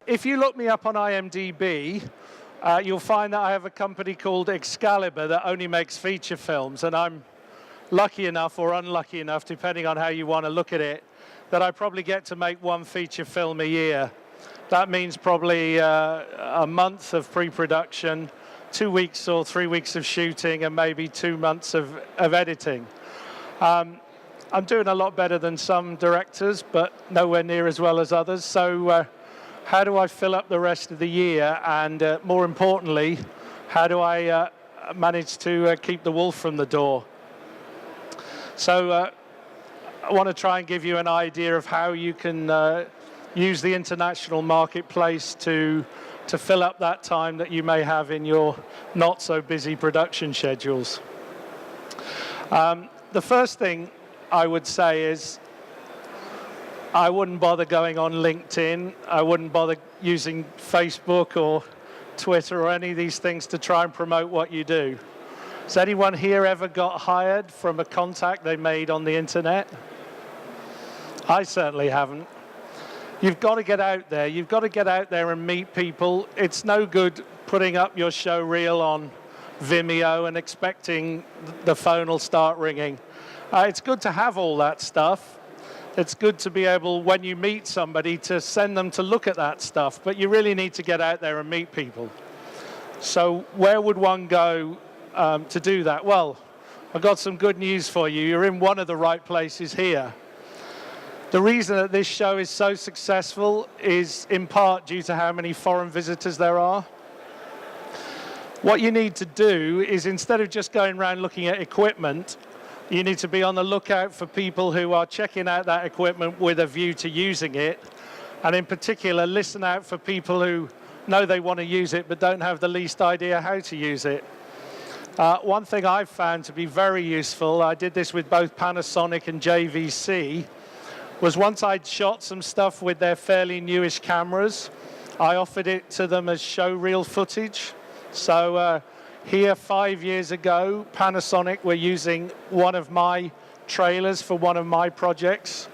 if you look me up on IMDb, you'll find that I have a company called Excalibur that only makes feature films, and I'm lucky enough or unlucky enough, depending on how you want to look at it, that I probably get to make one feature film a year. That means probably a month of pre-production, 2 weeks or 3 weeks of shooting, and maybe 2 months of editing. I'm doing a lot better than some directors, but nowhere near as well as others. So how do I fill up the rest of the year? And more importantly, how do I manage to keep the wolf from the door? So I want to try and give you an idea of how you can use the international marketplace to fill up that time that you may have in your not so busy production schedules. The first thing I would say is I wouldn't bother going on LinkedIn. I wouldn't bother using Facebook or Twitter or any of these things to try and promote what you do. Has anyone here ever got hired from a contact they made on the internet? I certainly haven't. You've got to get out there. You've got to get out there and meet people. It's no good putting up your show reel on Vimeo and expecting the phone will start ringing. It's good to have all that stuff. It's good to be able, when you meet somebody, to send them to look at that stuff. But you really need to get out there and meet people. So where would one go to do that? Well, I've got some good news for you. You're in one of the right places here. The reason that this show is so successful is in part due to how many foreign visitors there are. What you need to do is, instead of just going around looking at equipment, you need to be on the lookout for people who are checking out that equipment with a view to using it. And in particular, listen out for people who know they want to use it but don't have the least idea how to use it. One thing I've found to be very useful, I did this with both Panasonic and JVC, was once I'd shot some stuff with their fairly newish cameras, I offered it to them as show reel footage. So here 5 years ago, Panasonic were using one of my trailers for one of my projects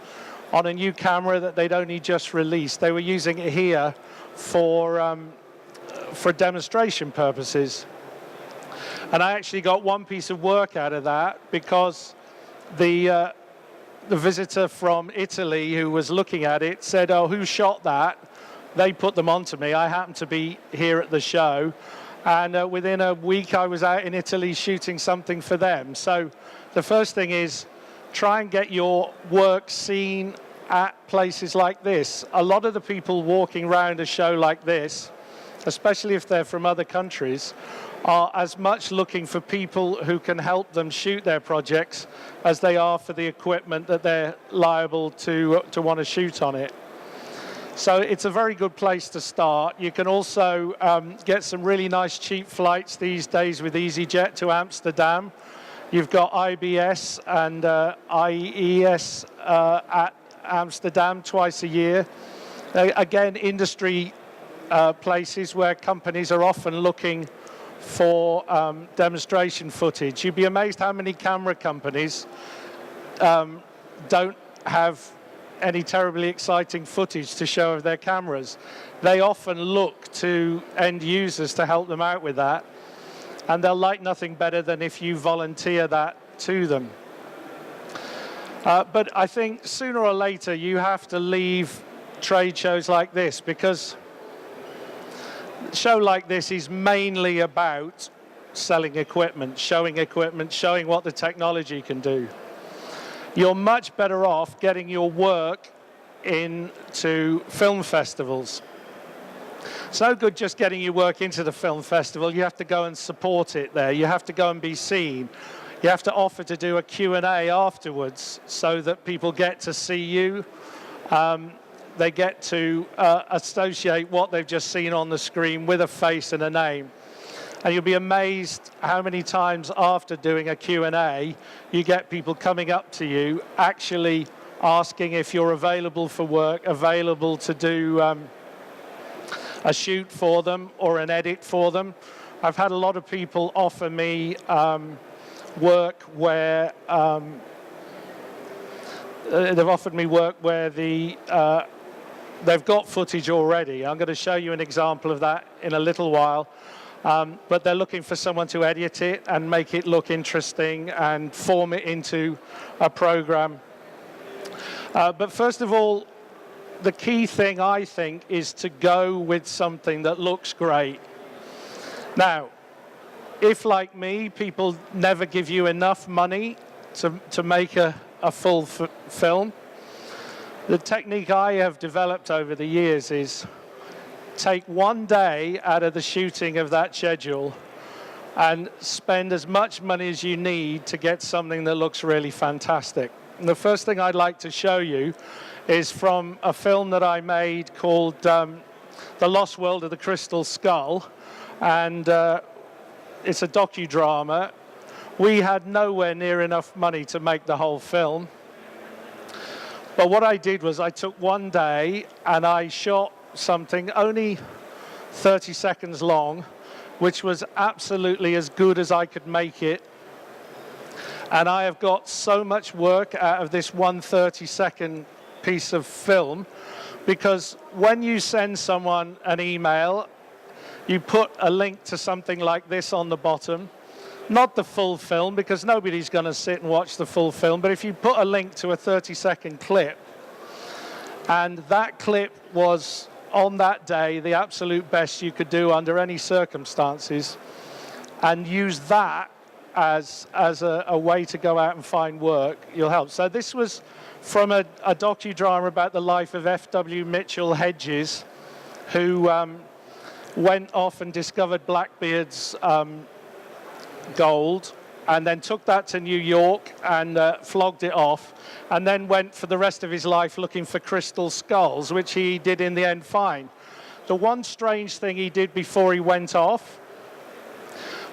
on a new camera that they'd only just released. They were using it here for demonstration purposes. And I actually got one piece of work out of that because the visitor from Italy who was looking at it said, "Oh, who shot that?" They put them onto me. I happened to be here at the show. And within a week, I was out in Italy shooting something for them. So the first thing is try and get your work seen at places like this. A lot of the people walking around a show like this, especially if they're from other countries, are as much looking for people who can help them shoot their projects as they are for the equipment that they're liable to want to shoot on it. So it's a very good place to start. You can also get some really nice cheap flights these days with EasyJet to Amsterdam. You've got IBS and IES at Amsterdam twice a year. Again, industry places where companies are often looking for demonstration footage. You'd be amazed how many camera companies don't have any terribly exciting footage to show of their cameras. They often look to end users to help them out with that, and they'll like nothing better than if you volunteer that to them. But I think sooner or later you have to leave trade shows like this, because a show like this is mainly about selling equipment, showing what the technology can do. You're much better off getting your work into film festivals. It's no good just getting your work into the film festival. You have to go and support it there. You have to go and be seen. You have to offer to do a Q&A afterwards so that people get to see you. They get to associate what they've just seen on the screen with a face and a name. And you'll be amazed how many times after doing a Q&A, you get people coming up to you, actually asking if you're available for work, available to do a shoot for them or an edit for them. I've had a lot of people offer me work where they've offered me work where the they've got footage already. I'm going to show you an example of that in a little while. But they're looking for someone to edit it and make it look interesting and form it into a program. But first of all, the key thing, I think, is to go with something that looks great. Now, if, like me, people never give you enough money to make a full film, the technique I have developed over the years is take one day out of the shooting of that schedule and spend as much money as you need to get something that looks really fantastic. And the first thing I'd like to show you is from a film that I made called The Lost World of the Crystal Skull, and it's a docudrama. We had nowhere near enough money to make the whole film, but what I did was I took one day and I shot something only 30 seconds long, which was absolutely as good as I could make it. And I have got so much work out of this 130-second piece of film, because when you send someone an email, you put a link to something like this on the bottom, not the full film, because nobody's going to sit and watch the full film, but if you put a link to a 30-second clip, and that clip was on that day the absolute best you could do under any circumstances, and use that as a way to go out and find work, you'll help. So this was from a docudrama about the life of F.W. Mitchell Hedges, who went off and discovered Blackbeard's gold, and then took that to New York and flogged it off, and then went for the rest of his life looking for crystal skulls, which he did in the end find. The one strange thing he did before he went off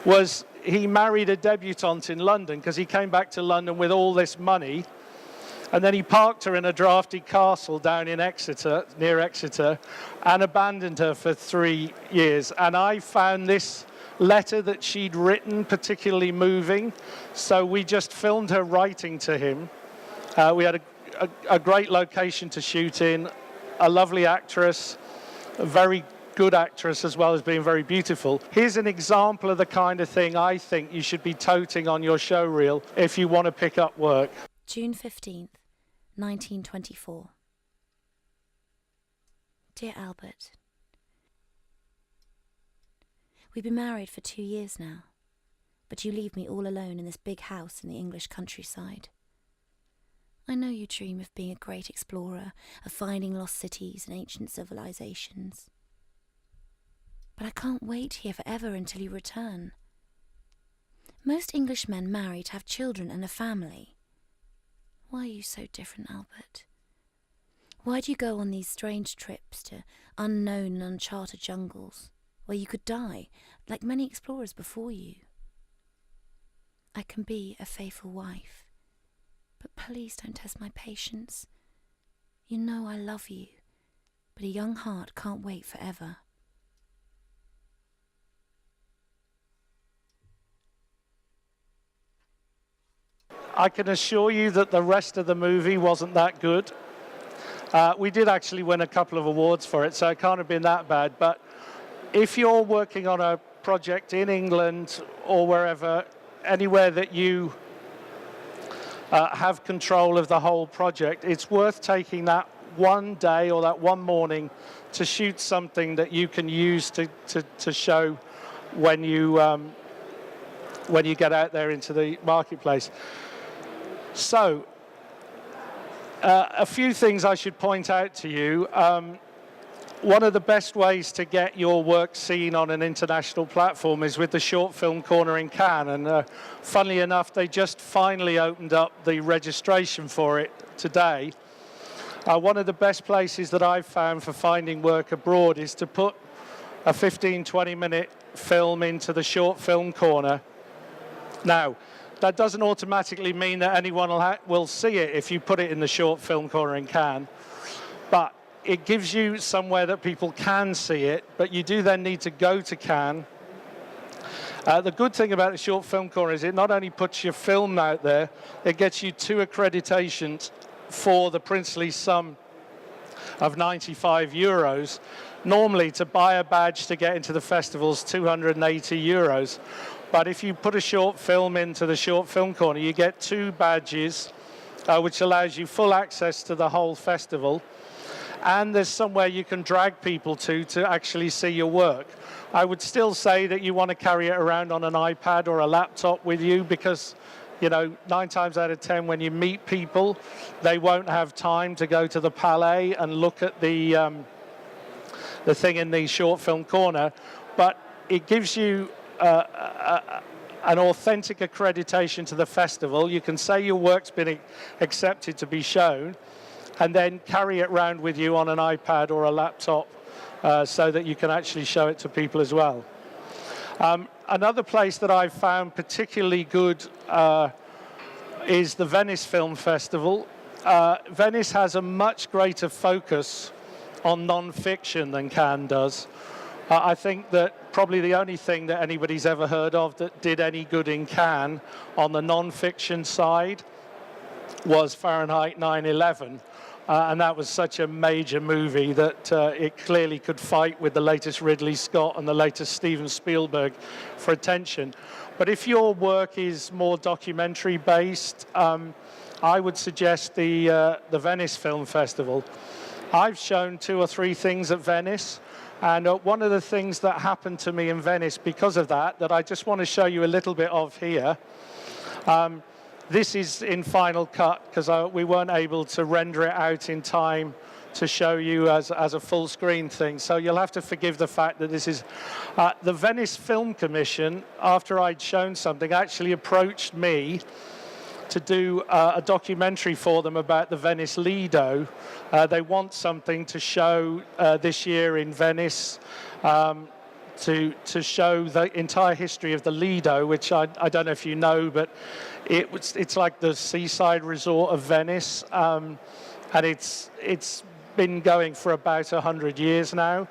was he married a debutante in London, because he came back to London with all this money, and then he parked her in a drafty castle down in Exeter, near Exeter, and abandoned her for 3 years. And I found this letter that she'd written particularly moving, so we just filmed her writing to him. We had a great location to shoot in, a lovely actress, a very good actress as well as being very beautiful. Here's an example of the kind of thing I think you should be toting on your show reel if you want to pick up work. June 15th, 1924. Dear Albert, we've been married for 2 years now, but you leave me all alone in this big house in the English countryside. I know you dream of being a great explorer, of finding lost cities and ancient civilizations. But I can't wait here forever until you return. Most Englishmen marry to have children and a family. Why are you so different, Albert? Why do you go on these strange trips to unknown and uncharted jungles, where you could die, like many explorers before you? I can be a faithful wife, but please don't test my patience. You know I love you, but a young heart can't wait forever. I can assure you that the rest of the movie wasn't that good. We did actually win a couple of awards for it, so it can't have been that bad. But if you're working on a project in England or wherever, anywhere that you have control of the whole project, it's worth taking that one day or that one morning to shoot something that you can use to show when you get out there into the marketplace. So, a few things I should point out to you. One of the best ways to get your work seen on an international platform is with the Short Film Corner in Cannes. And funnily enough, they just finally opened up the registration for it today. One of the best places that I've found for finding work abroad is to put a 15, 20-minute film into the Short Film Corner. Now, that doesn't automatically mean that anyone will see it if you put it in the Short Film Corner in Cannes, but it gives you somewhere that people can see it, but you do then need to go to Cannes. The good thing about the Short Film Corner is it not only puts your film out there, it gets you 2 accreditations for the princely sum of €95. Normally, to buy a badge to get into the festival is €280. But if you put a short film into the short film corner, you get 2 badges, which allows you full access to the whole festival. And there's somewhere you can drag people to actually see your work. I would still say that you want to carry it around on an iPad or a laptop with you, because, you know, 9 times out of 10 when you meet people, they won't have time to go to the Palais and look at the thing in the short film corner. But it gives you an authentic accreditation to the festival. You can say your work's been accepted to be shown, and then carry it around with you on an iPad or a laptop so that you can actually show it to people as well. Another place that I've found particularly good is the Venice Film Festival. Venice has a much greater focus on non-fiction than Cannes does. I think that probably the only thing that anybody's ever heard of that did any good in Cannes on the non-fiction side was Fahrenheit 9/11. And that was such a major movie that it clearly could fight with the latest Ridley Scott and the latest Steven Spielberg for attention. But if your work is more documentary based, I would suggest the Venice Film Festival. I've shown 2 or 3 things at Venice, and one of the things that happened to me in Venice because of that I just want to show you a little bit of here. This is in Final Cut because we weren't able to render it out in time to show you as a full screen thing. So you'll have to forgive the fact that this is... the Venice Film Commission, after I'd shown something, actually approached me to do a documentary for them about the Venice Lido. They want something to show this year in Venice, to show the entire history of the Lido, which I don't know if you know, but it's like the seaside resort of Venice, and it's been going for about 100 years now.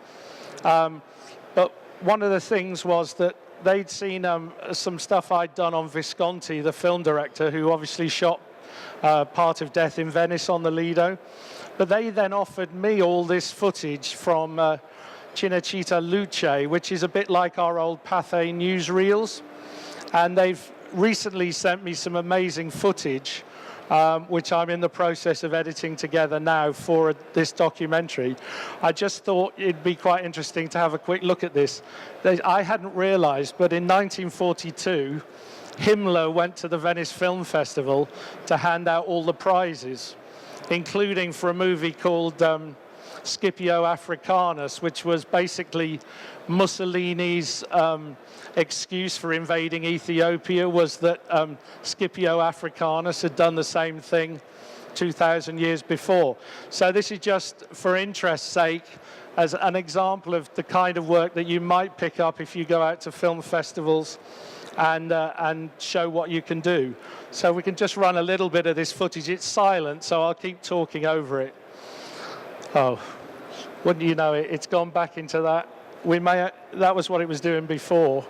But one of the things was that they'd seen some stuff I'd done on Visconti, the film director, who obviously shot Part of Death in Venice on the Lido. But they then offered me all this footage from Cinecittà Luce, which is a bit like our old Pathé newsreels. And they've recently sent me some amazing footage, which I'm in the process of editing together now for this documentary. I just thought it'd be quite interesting to have a quick look at this. I hadn't realized, but in 1942, Himmler went to the Venice Film Festival to hand out all the prizes, including for a movie called Scipio Africanus, which was basically Mussolini's excuse for invading Ethiopia, was that Scipio Africanus had done the same thing 2,000 years before. So this is just for interest's sake, as an example of the kind of work that you might pick up if you go out to film festivals and show what you can do. So we can just run a little bit of this footage. It's silent, so I'll keep talking over it. Oh, wouldn't you know it, it's gone back into that. That was what it was doing before.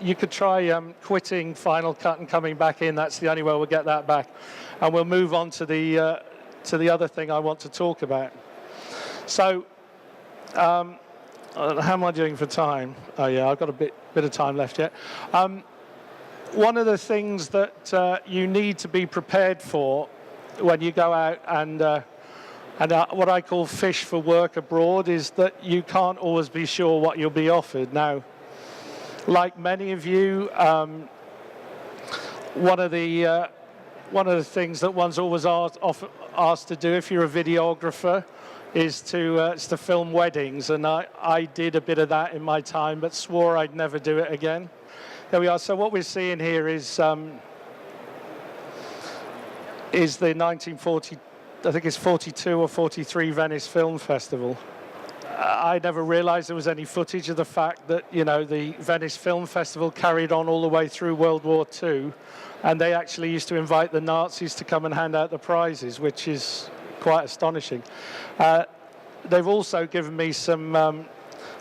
You could try quitting Final Cut and coming back in. That's the only way we'll get that back. And we'll move on to the other thing I want to talk about. So, how am I doing for time? Oh yeah, I've got a bit of time left yet. One of the things that you need to be prepared for when you go out and what I call fish for work abroad is that you can't always be sure what you'll be offered. Now, like many of you, one of the things that one's always asked to do if you're a videographer is to film weddings, and I did a bit of that in my time, but swore I'd never do it again. There we are. So what we're seeing here is the 1940, I think it's 42 or 43 Venice Film Festival. I never realized there was any footage of the fact that, you know, the Venice Film Festival carried on all the way through World War II, and they actually used to invite the Nazis to come and hand out the prizes, which is quite astonishing. They've also given me some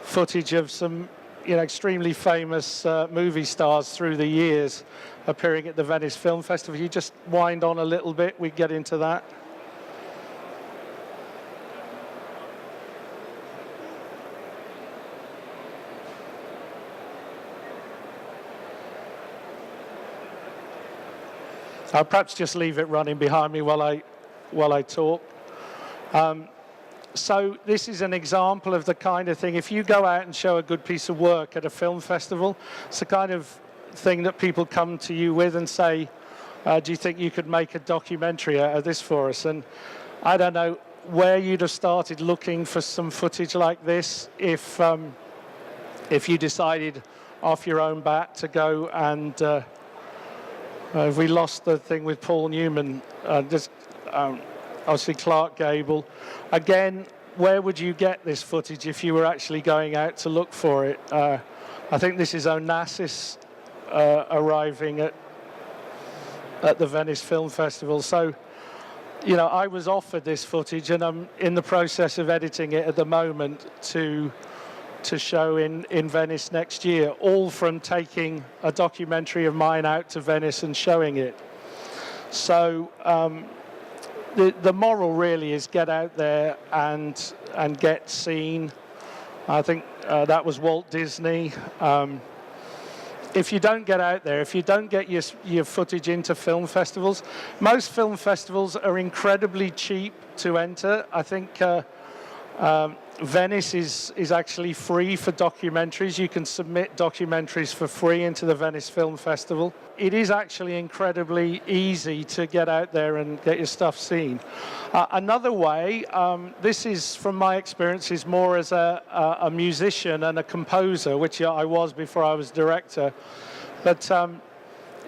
footage of some, you know, extremely famous movie stars through the years appearing at the Venice Film Festival. If you just wind on a little bit, we get into that. I'll perhaps just leave it running behind me while I talk. So this is an example of the kind of thing, if you go out and show a good piece of work at a film festival, it's the kind of thing that people come to you with and say, do you think you could make a documentary out of this for us? And I don't know where you'd have started looking for some footage like this if you decided off your own bat to go and we lost the thing with Paul Newman, obviously Clark Gable. Again, where would you get this footage if you were actually going out to look for it? I think this is Onassis arriving at the Venice Film Festival. So, you know, I was offered this footage, and I'm in the process of editing it at the moment to show in Venice next year, all from taking a documentary of mine out to Venice and showing it. So the moral really is get out there and get seen. I think that was Walt Disney. If you don't get out there, if you don't get your footage into film festivals, most film festivals are incredibly cheap to enter. I think Venice is actually free for documentaries. You can submit documentaries for free into the Venice Film Festival. It is actually incredibly easy to get out there and get your stuff seen. Another way, this is from my experience, is more as a musician and a composer, which I was before I was director. But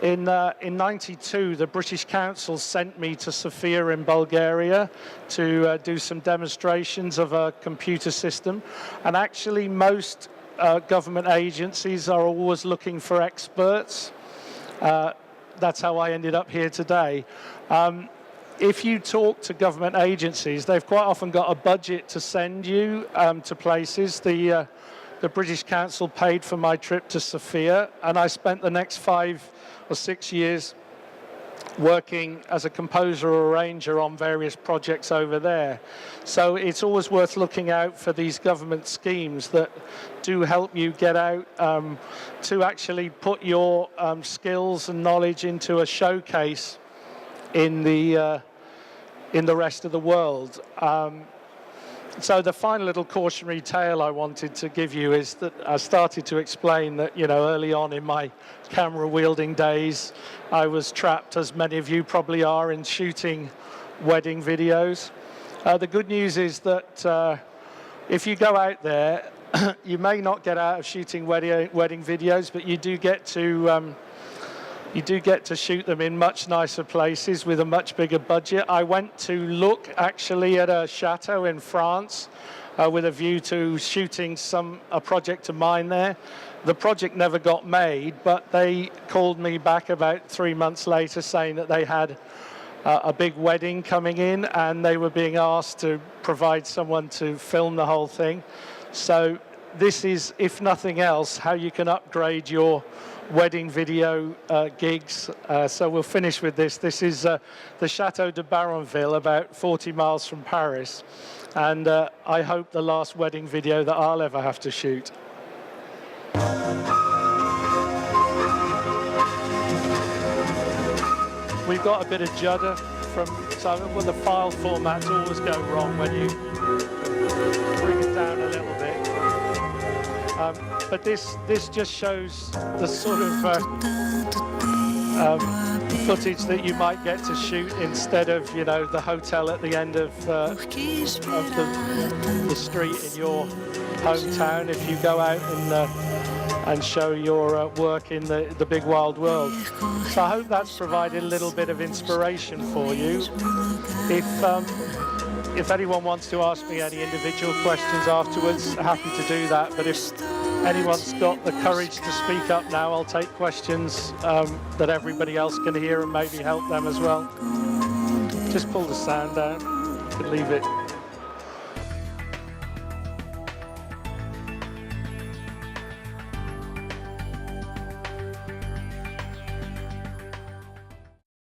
in '92, the British Council sent me to Sofia in Bulgaria to do some demonstrations of a computer system. And actually, most government agencies are always looking for experts. That's how I ended up here today. If you talk to government agencies, they've quite often got a budget to send you to places. The British Council paid for my trip to Sofia, and I spent the next 5 or 6 years working as a composer or arranger on various projects over there. So it's always worth looking out for these government schemes that do help you get out to actually put your skills and knowledge into a showcase in the rest of the world. So the final little cautionary tale I wanted to give you is that I started to explain that, you know, early on in my camera wielding days, I was trapped, as many of you probably are, in shooting wedding videos. The good news is that if you go out there, you may not get out of shooting wedding videos, but you do get to shoot them in much nicer places with a much bigger budget. I went to look actually at a chateau in France with a view to shooting a project of mine there. The project never got made, but they called me back about 3 months later saying that they had a big wedding coming in and they were being asked to provide someone to film the whole thing. So this is, if nothing else, how you can upgrade your wedding video gigs. So we'll finish with this. This is the Chateau de Baronville, about 40 miles from Paris. And I hope the last wedding video that I'll ever have to shoot. We've got a bit of judder well, the file formats always go wrong when you bring it down a little bit. But this just shows the sort of footage that you might get to shoot instead of, you know, the hotel at the end of the street in your hometown. If you go out and show your work in the big wild world. So I hope that's provided a little bit of inspiration for you. If anyone wants to ask me any individual questions afterwards, happy to do that. But if anyone's got the courage to speak up now, I'll take questions that everybody else can hear and maybe help them as well. Just pull the sound down, you can leave it.